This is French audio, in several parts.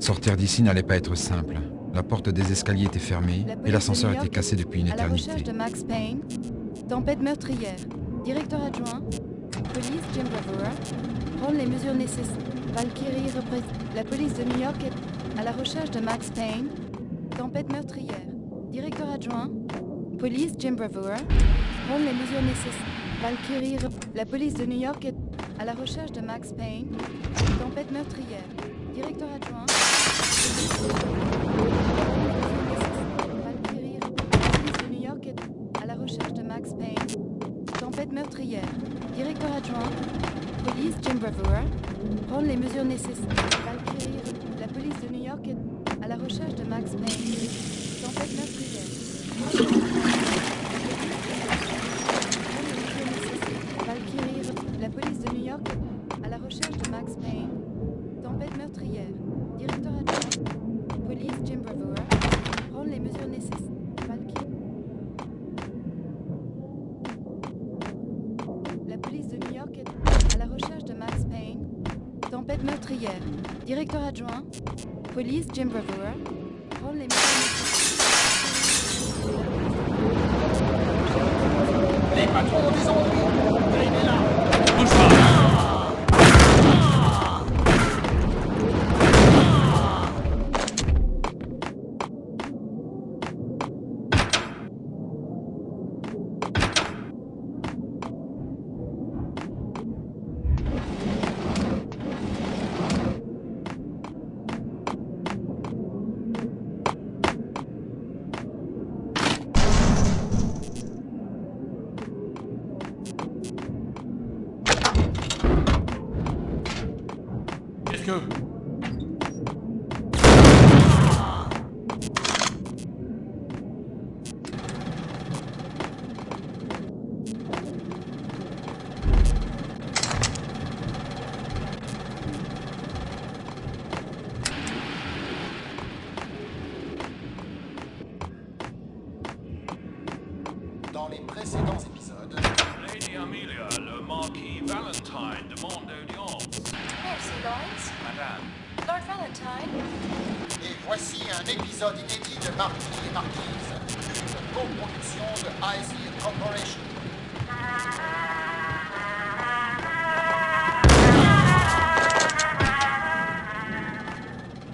Sortir d'ici n'allait pas être simple. La porte des escaliers était fermée et l'ascenseur était cassé depuis une À la éternité. recherche de Max Payne. Tempête meurtrière. Directeur adjoint. Police Jim Bravura. Prendre les mesures nécessaires. Valkyrie représente. La police de New York est à la recherche de Max Payne. Tempête meurtrière. Directeur adjoint. Police Jim Bravura. Prendre les mesures nécessaires. Valkyrie La police de New York est à la recherche de Max Payne. Tempête meurtrière. Directeur adjoint. Valkyrie La police de New York est à la recherche de Max Payne. Tempête meurtrière. Directeur adjoint. Police Jim Bravura. Prendre les mesures nécessaires. Valkyrie La police de New York est à la recherche de Max Payne. Tempête meurtrière. Valkyrie La police de New York est à la recherche de Max Payne. Tempête meurtrière. Directeur adjoint. Police Jim Bravura. Prendre les mesures nécessaires. Valkyrie La police de New York est à la recherche de Max Payne. Tempête meurtrière. Directeur adjoint. Police Jim Bravura. Prendre les mesures nécessaires. Les patrons des ennuis. Arrivez là. Qu'est-ce que... Dans les précédents épisodes... Lady Amelia, le marquis Valentine demande audience. Merci, Lawrence. Madame, Lord Valentine. Et voici un épisode inédit de Marquis et Marquise, une coproduction de IC Corporation.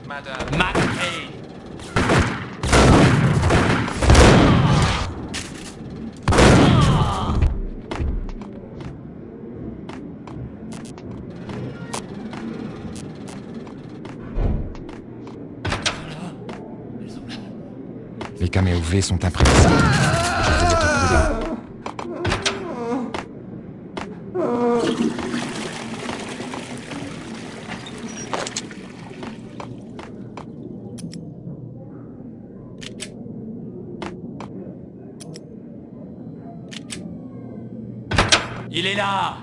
Madame, Max Payne. Les caméos V sont imprévisibles. Je devais être prudent. Il est là.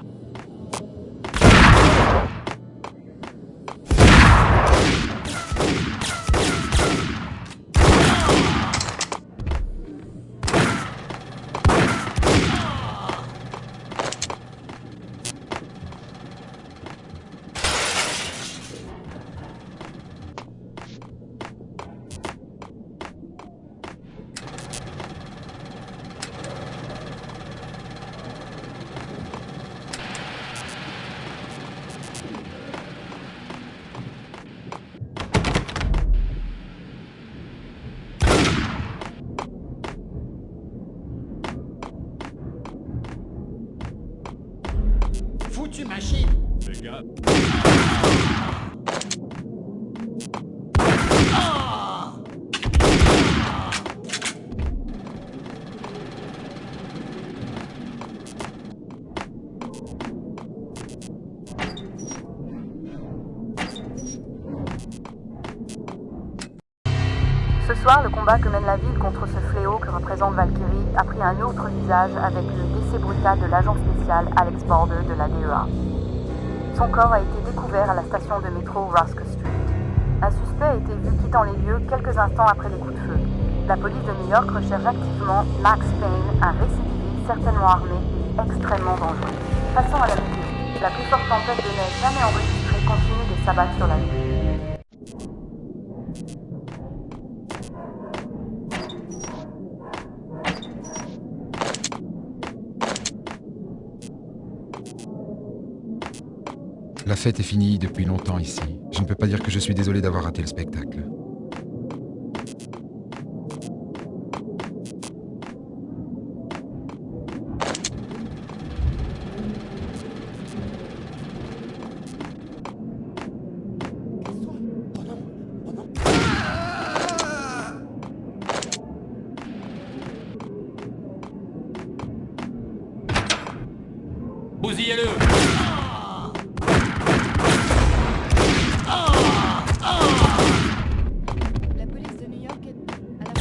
Foutue machine. les gars. Ce soir, le combat que mène la ville contre ce fléau que représente Valkyrie a pris un autre visage avec le décès brutal de l'agent spécial Alex Border de la DEA. Son corps a été découvert à la station de métro Rusk Street. Un suspect a été vu quittant les lieux quelques instants après les coups de feu. La police de New York recherche activement Max Payne, un récidiviste certainement armé et extrêmement dangereux. Passons à la météo. La plus forte tempête de neige jamais enregistrée continue de s'abattre sur la ville. La fête est finie depuis longtemps ici. Je ne peux pas dire que je suis désolé d'avoir raté le spectacle. Bousillez-le! La police de New York est à la...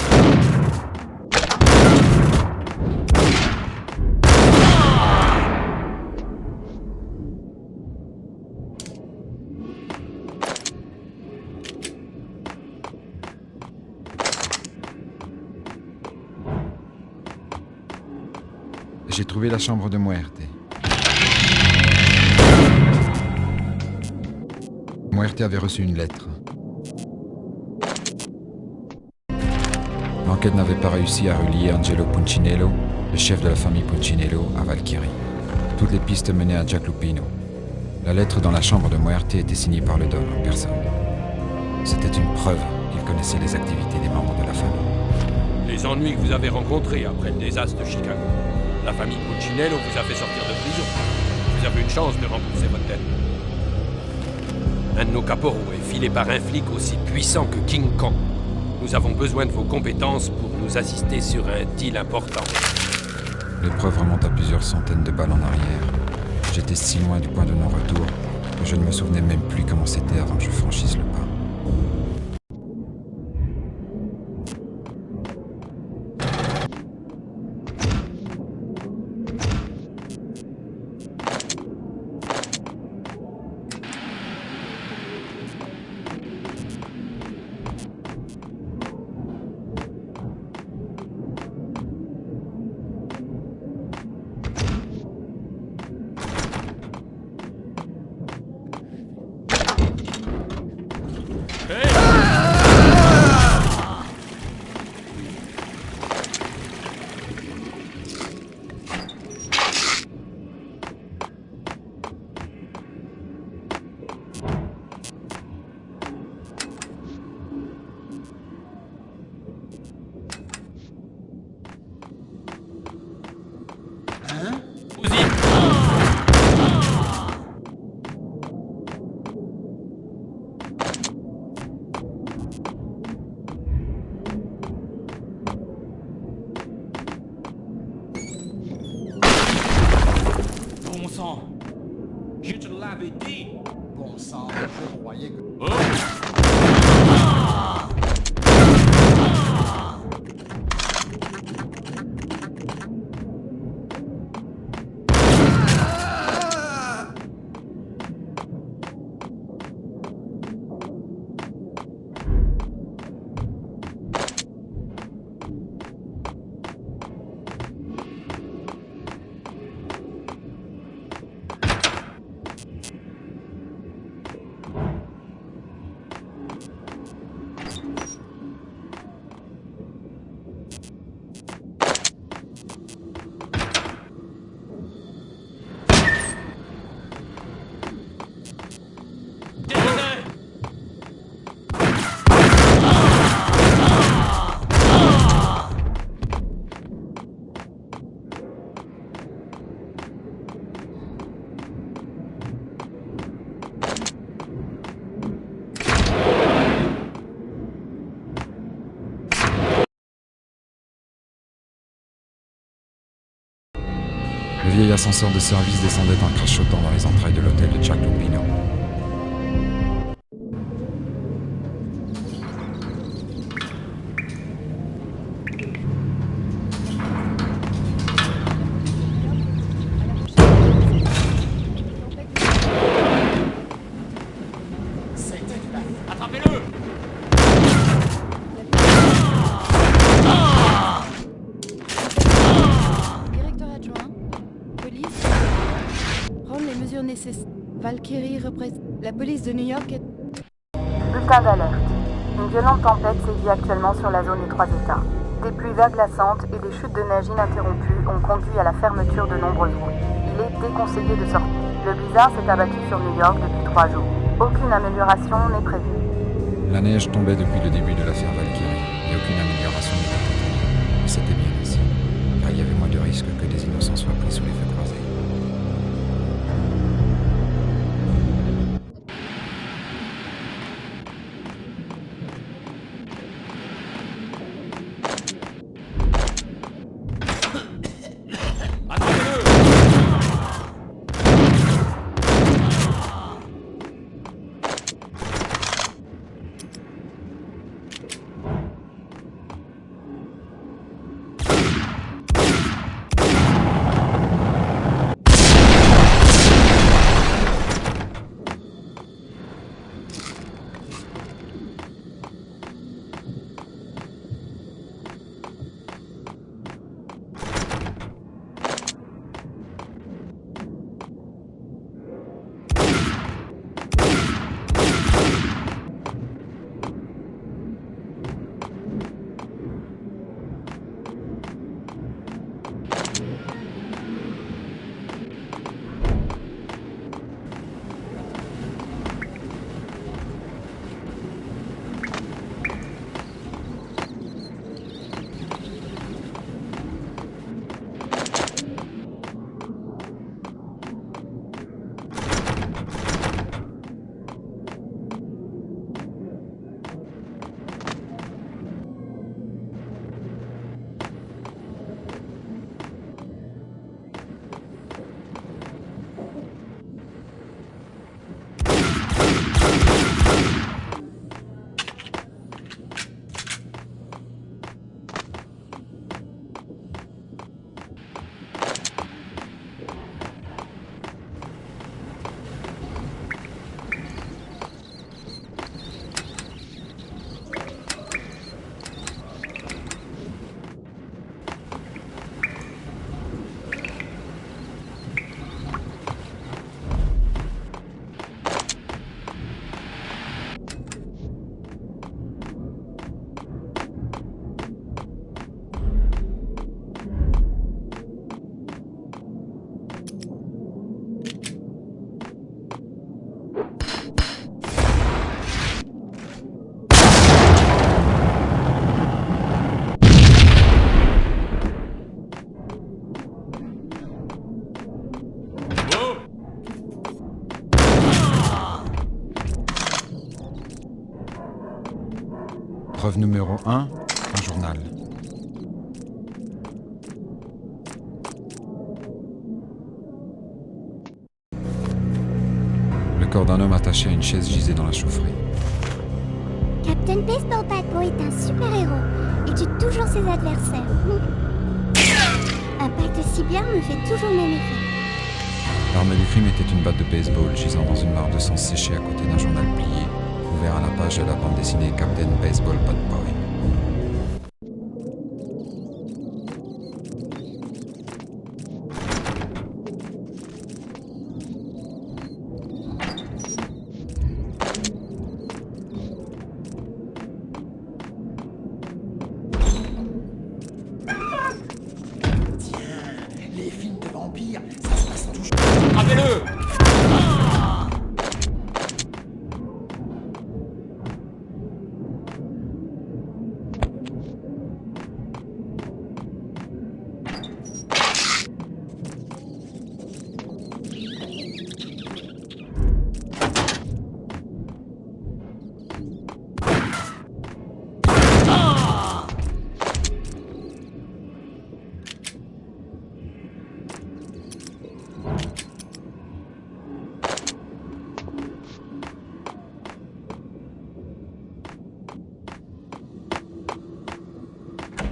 J'ai trouvé la chambre de Muerte. Muerte avait reçu une lettre. L'enquête n'avait pas réussi à relier Angelo Punchinello, le chef de la famille Punchinello, à Valkyrie. Toutes les pistes menaient à Jack Lupino. La lettre dans la chambre de Muerte était signée par le Don en personne. C'était une preuve qu'il connaissait les activités des membres de la famille. Les ennuis que vous avez rencontrés après le désastre de Chicago. La famille Punchinello vous a fait sortir de prison. Vous avez une chance de rembourser votre dette. Un de nos caporaux est filé par un flic aussi puissant que King Kong. Nous avons besoin de vos compétences pour nous assister sur un deal important. L'épreuve remonte à plusieurs centaines de balles en arrière. J'étais si loin du point de non-retour que je ne me souvenais même plus comment c'était avant que je franchisse le pas. Bon sang! Je te l'avais dit! Bon sang, je croyais que... Le vieil ascenseur de service descendait en crachotant dans les entrailles de l'hôtel de Jack Lupino. C'était de la... Attrapez-le! Directeur adjoint, police, prendre les mesures nécessaires. Valkyrie représente... La police de New York est... Bulletin d'alerte. Une violente tempête sévit actuellement sur la zone des trois États. Des pluies verglaçantes et des chutes de neige ininterrompues ont conduit à la fermeture de nombreuses routes. Il est déconseillé de sortir. Le blizzard s'est abattu sur New York depuis 3 jours. Aucune amélioration n'est prévue. La neige tombait depuis le début de l'affaire Valkyrie, et aucune amélioration n'était attendue. Et c'était bien ainsi, car il y avait moins de risques que des innocents soient pris sous les feux croisés. Preuve numéro 1, un journal. Le corps d'un homme attaché à une chaise gisait dans la chaufferie. Captain Baseball Bad Boy est un super-héros. Il tue toujours ses adversaires. Un pacte cyber me fait toujours le même effet. L'arme du crime était une batte de baseball gisant dans une mare de sang séché à côté d'un journal plié, ouvert à la page de la bande dessinée Captain Baseball Bad Boy. Les films de vampires, ça se passe toujours. Attrapez-le!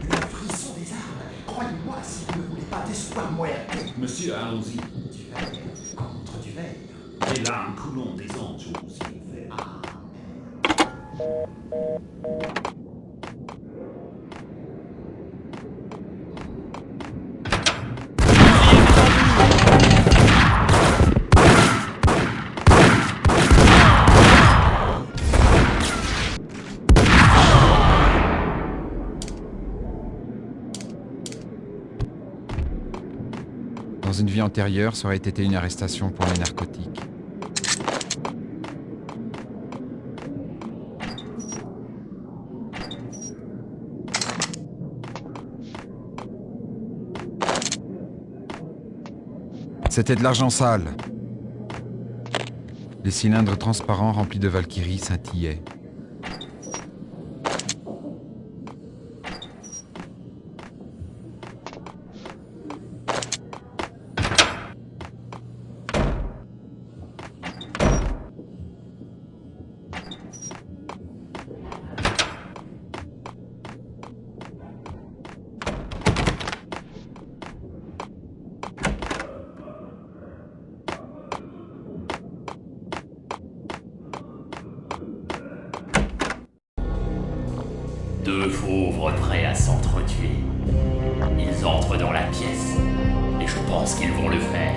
Le frisson des armes. Croyez-moi, si vous ne voulez pas d'espoir muerte. Monsieur, allons-y. Du verre contre du verre. Des larmes coulons des anges, s'il vous plaît. Ah, Dans une vie antérieure, ça aurait été une arrestation pour les narcotiques. C'était de l'argent sale. Les cylindres transparents remplis de Valkyrie scintillaient. Deux pauvres prêts à s'entretuer. Ils entrent dans la pièce, et je pense qu'ils vont le faire.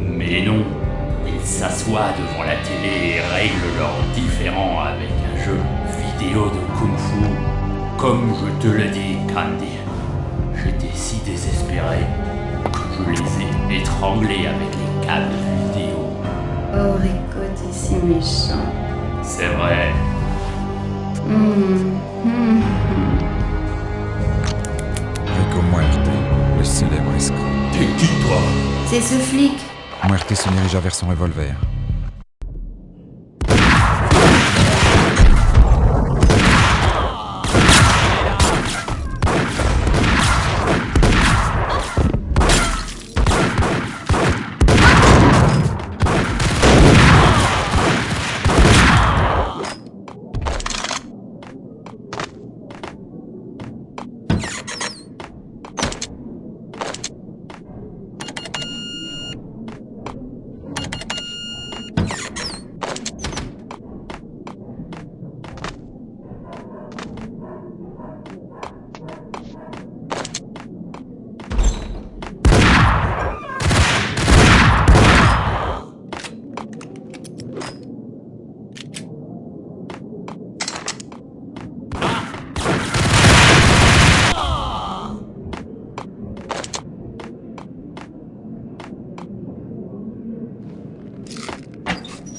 Mais non, ils s'assoient devant la télé et règlent leurs différends avec un jeu vidéo de kung-fu. Comme je te le dis, Candy, j'étais si désespéré que je les ai étranglés avec les câbles vidéo. Oh Rico, t'es si méchant. C'est vrai. Rico Muerte, le célèbre escroc. T'es qui, toi? C'est ce flic. Muerte se dirigea vers son revolver.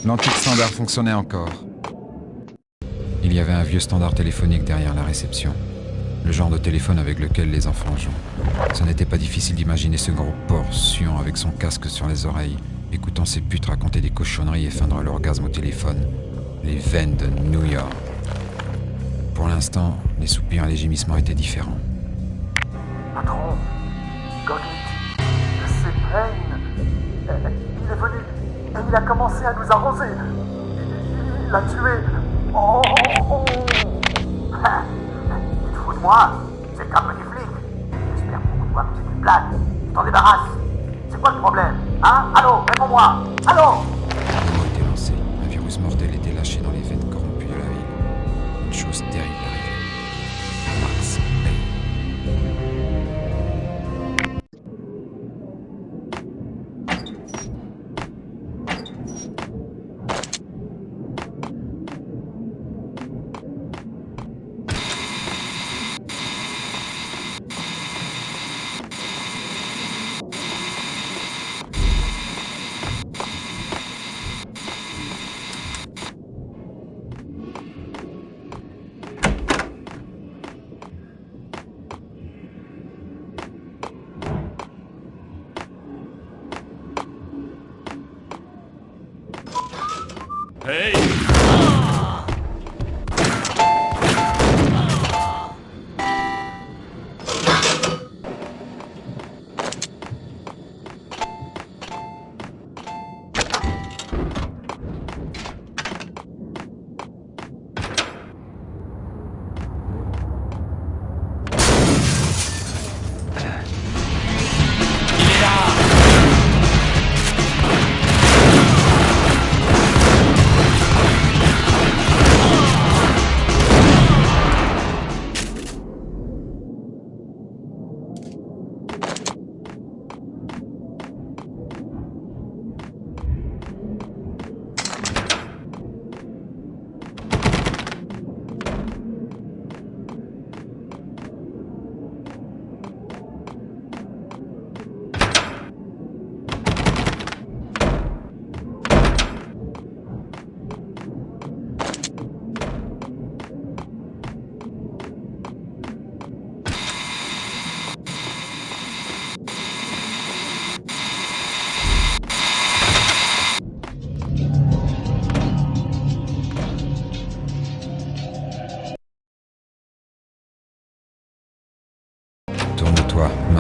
L'antique standard fonctionnait encore. Il y avait un vieux standard téléphonique derrière la réception. Le genre de téléphone avec lequel les enfants jouent. Ce n'était pas difficile d'imaginer ce gros porc suant avec son casque sur les oreilles, écoutant ces putes raconter des cochonneries et feindre l'orgasme au téléphone. Les veines de New York. Pour l'instant, les soupirs et les gémissements étaient différents. Patron, Gogit, c'est Payne. Il est venu et il a commencé à nous arroser. Il l'a tué. Oh, oh. Tu te fous de moi? C'est le cap du flic. J'espère pour toi que c'est une blague. Tu t'en débarrasses. C'est quoi le problème? Hein? Allô, réponds-moi. Allô? Le mot était lancé. Un virus mortel était lâché dans les veines corrompues de la ville. Une chose terrible arrivait. Max Payne. Hey!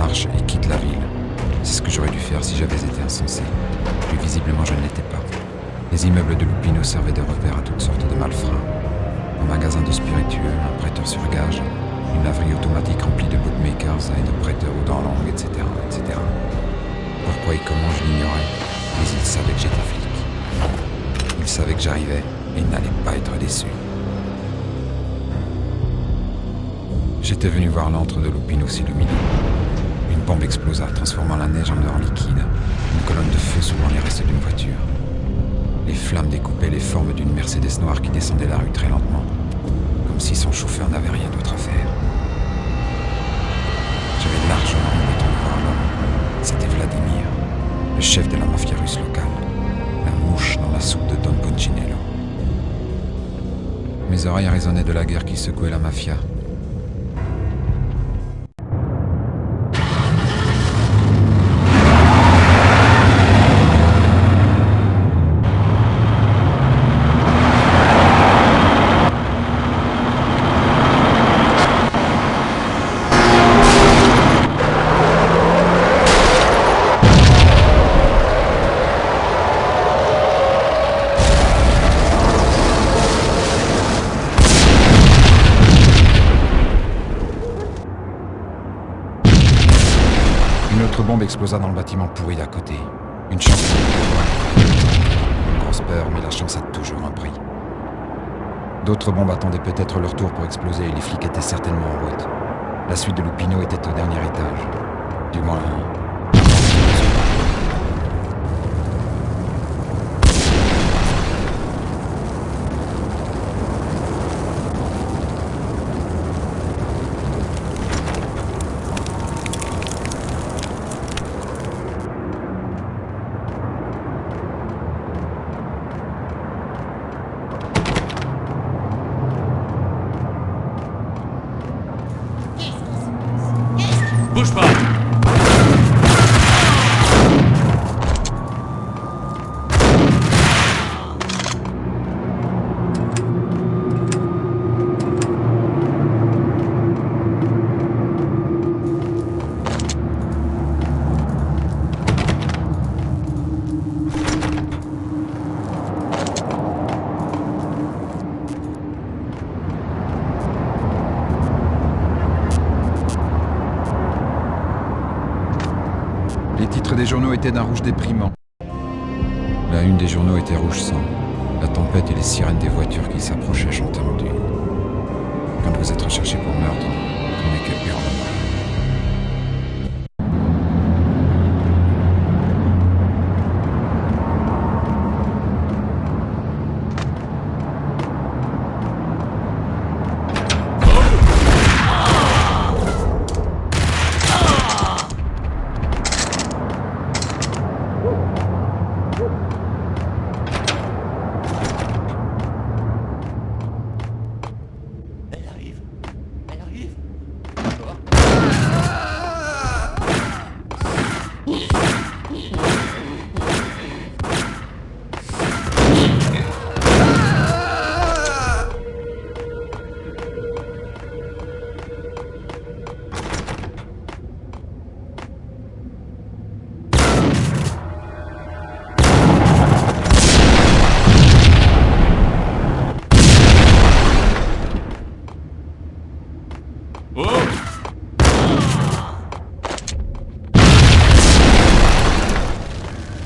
marche et quitte la ville. C'est ce que j'aurais dû faire si j'avais été insensé. Mais visiblement, je ne l'étais pas. Les immeubles de Lupino servaient de repère à toutes sortes de malfrats. Un magasin de spiritueux, un prêteur sur gage, une laverie automatique remplie de bookmakers et de prêteurs aux dents longues, etc., etc. Pourquoi et comment, je l'ignorais, mais il savait que j'étais flic. Il savait que j'arrivais et il n'allait pas être déçu. J'étais venu voir l'antre de Lupino s'illuminer. Une bombe explosa, transformant la neige en or liquide, une colonne de feu soulevant les restes d'une voiture. Les flammes découpaient les formes d'une Mercedes noire qui descendait la rue très lentement, comme si son chauffeur n'avait rien d'autre à faire. J'avais largement eu le temps de voir l'homme. C'était Vladimir, le chef de la mafia russe locale, la mouche dans la soupe de Don Punchinello. Mes oreilles résonnaient de la guerre qui secouait la mafia. Une autre bombe explosa dans le bâtiment pourri d'à côté. Une chance. Une grosse peur, mais la chance a toujours un prix. D'autres bombes attendaient peut-être leur tour pour exploser et les flics étaient certainement en route. La suite de Lupino était au dernier étage. Du moins... Bouge pas! Les titres des journaux étaient d'un rouge déprimant. La une des journaux était rouge sang. La tempête et les sirènes des voitures qui s'approchaient chantaient en dune. Quand vous êtes recherché pour meurtre, on n'est que hurlement.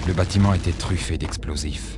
Le bâtiment était truffé d'explosifs.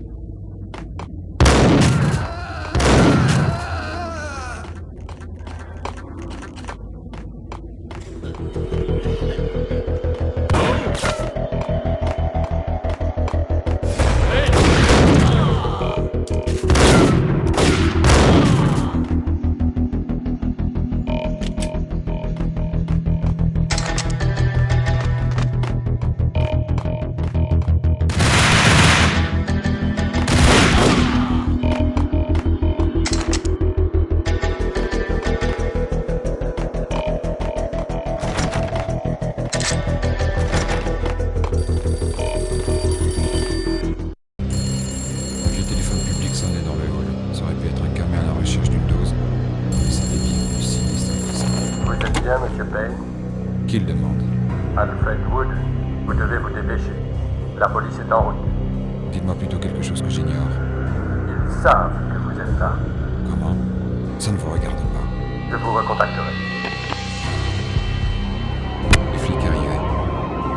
Bien, Monsieur Payne. Qui le demande? Alfred Wood, vous devez vous dépêcher. La police est en route. Dites-moi plutôt quelque chose que j'ignore. Ils savent que vous êtes là. Comment? Ça ne vous regarde pas. Je vous recontacterai. Les flics arrivaient.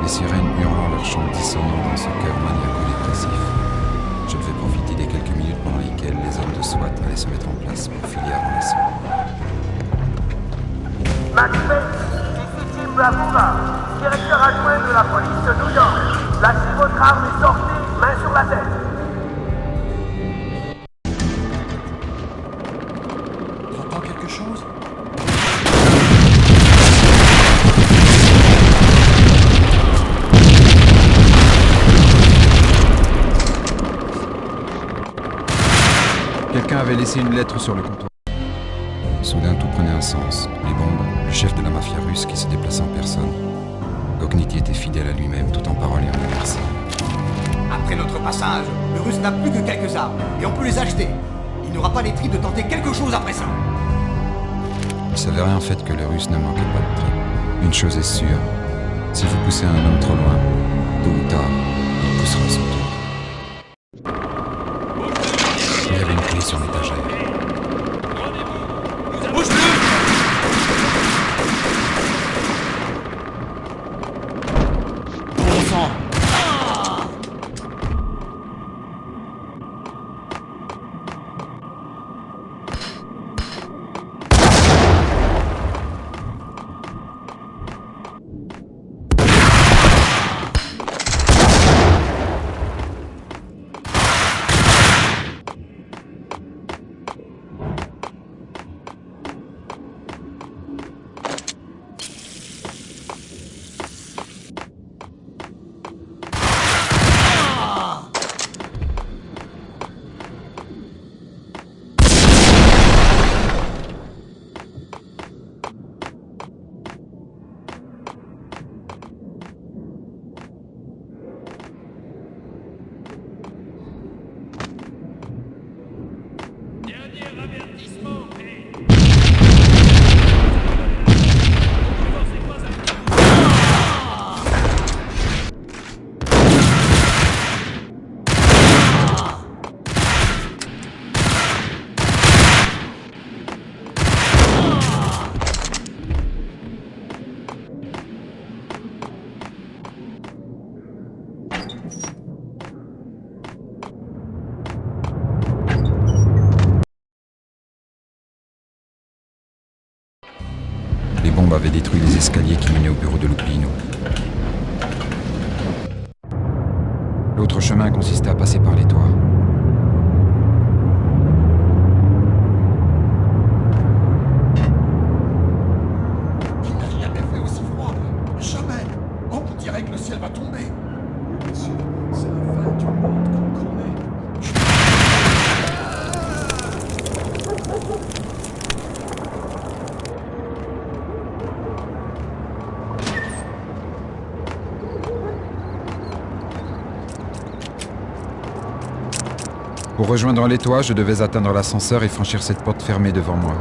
Les sirènes hurlant leur chant dissonant dans ce cœur maniaco-dépressif. Je devais profiter des quelques minutes pendant lesquelles les hommes de SWAT allaient se mettre en place pour filer avant l'assaut. Maxwell, ici Jim Bravura, directeur adjoint de la police de New York. Lâchez votre arme et sortez, main sur la tête. T'entends quelque chose? Quelqu'un avait laissé une lettre sur le comptoir. Soudain, tout prenait un sens. Les bombes, le chef de la mafia russe qui se déplaçait en personne. Gognitti était fidèle à lui-même, tout en parole et en adversaire. Après notre passage, le Russe n'a plus que quelques armes, et on peut les acheter. Il n'aura pas les tripes de tenter quelque chose après ça. Il s'avérait en fait que le Russe ne manquait pas de tripes. Une chose est sûre, si vous poussez un homme trop loin, tôt ou tard, il poussera son tour. Il y avait une clé sur l'étagère. Bon sang! Les bombes avaient détruit les escaliers qui menaient au bureau de Lupino. L'autre chemin consistait à passer par les toits. Il n'a jamais fait aussi froid. Jamais. On dirait que le ciel va tomber. Oui, monsieur, c'est la fin du monde qu'on connaît. Pour rejoindre les toits, je devais atteindre l'ascenseur et franchir cette porte fermée devant moi.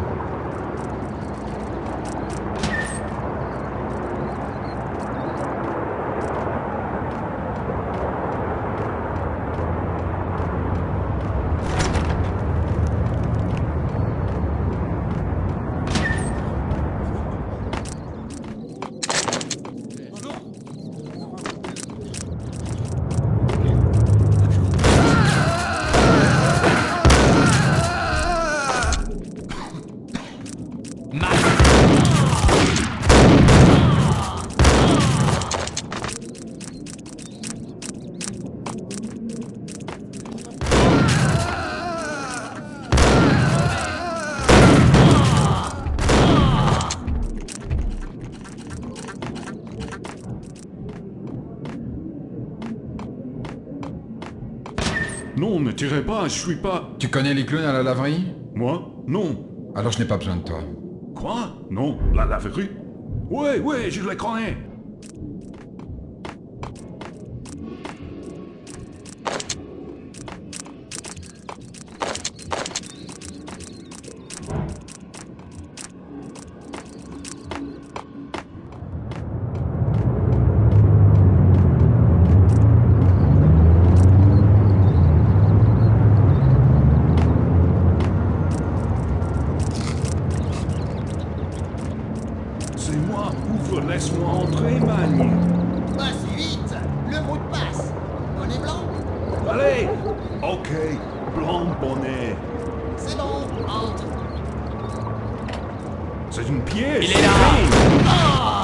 Non, ne tirez pas, je suis pas... Tu connais les clowns à la laverie? Moi? Non. Alors je n'ai pas besoin de toi. Quoi? Non, la laverie? Ouais, je les connais. Ok, blanc bonnet. C'est bon, entre. C'est une pièce. Il est là. Ah